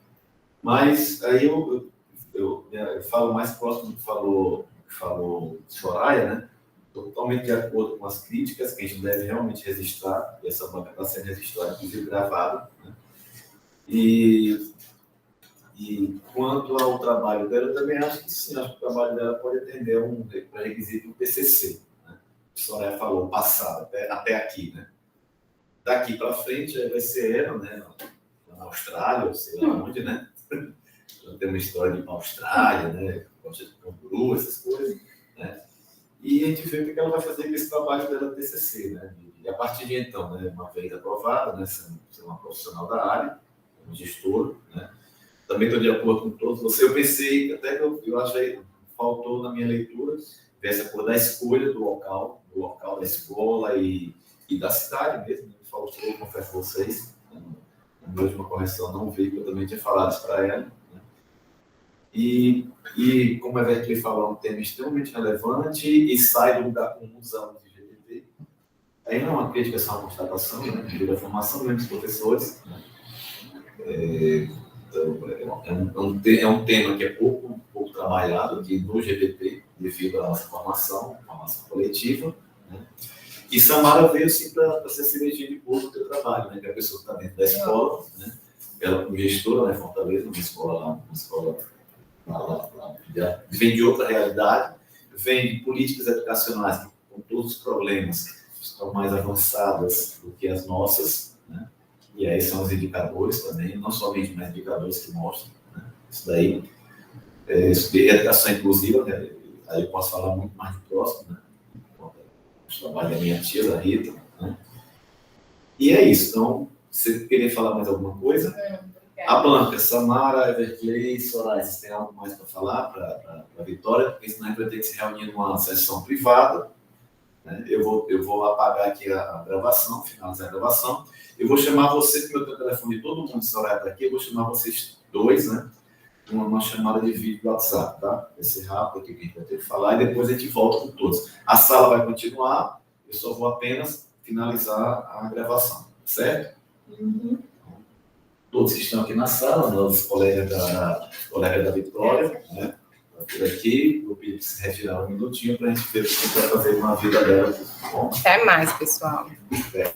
Mas aí eu falo mais próximo do que falou Soraya, né? Totalmente de acordo com as críticas, que a gente deve realmente registrar, e essa banca está sendo registrada, inclusive gravada, né? E quanto ao trabalho dela, eu também acho que sim, acho que o trabalho dela pode atender um requisito do TCC, né? A Soraya falou, passado, até aqui, né? Daqui para frente, vai ser ela, né? Na Austrália, ou sei lá onde, né? Tem uma história de Austrália, né? Gosta de canguru, essas coisas, né? E a gente vê o que ela vai fazer com esse trabalho dela do TCC, né? E a partir de então, né? Uma vez aprovada, né? Ser uma profissional da área, um gestor, né? Também estou de acordo com todos vocês. Eu pensei, até que eu acho que faltou na minha leitura, ver essa coisa da escolha do local da escola e da cidade mesmo. Faltou, confesso a vocês, no meio de uma correção não vi, que eu também tinha falado isso para ela. Né? E como a Vertley falou, é um tema extremamente relevante e sai do lugar comum dos alunos de GTP. Aí não é uma crítica, é só uma constatação, né? Devido à formação mesmo dos professores. Né? Então, é um tema que é pouco trabalhado aqui no GTP, devido à nossa formação coletiva. Né? E Samara veio assim para ser cervejinha de boa do teu trabalho, né? Que é a pessoa que está dentro da escola, né? Ela como gestora, né? Fortaleza, uma escola vem de outra realidade, vem de políticas educacionais que, com todos os problemas, estão mais avançadas do que as nossas, né? E aí são os indicadores também, não somente mais indicadores que mostram, né? Isso daí, de educação inclusiva, né? Aí eu posso falar muito mais de próximo, né? O trabalho da minha tia, da Rita, né? E é isso. Então, você queria falar mais alguma coisa? A banca, Samara, Everclay, Soraya, vocês têm algo mais para falar para a Vitória? Porque senão a gente vai ter que se reunir numa sessão privada. Né? Eu vou apagar aqui a gravação, finalizar a gravação. Eu vou chamar vocês, porque eu tenho o telefone de todo mundo, Soraya está aqui, eu vou chamar vocês dois, né? Uma chamada de vídeo do WhatsApp, tá? Vai ser rápido aqui que a gente vai ter que falar e depois a gente volta com todos. A sala vai continuar, eu só vou apenas finalizar a gravação, certo? Uhum. Todos que estão aqui na sala, os colegas da Vitória, né? Por aqui, vou pedir para se retirar um minutinho para a gente ver o que vai fazer com a vida dela. Bom? Até mais, pessoal. É.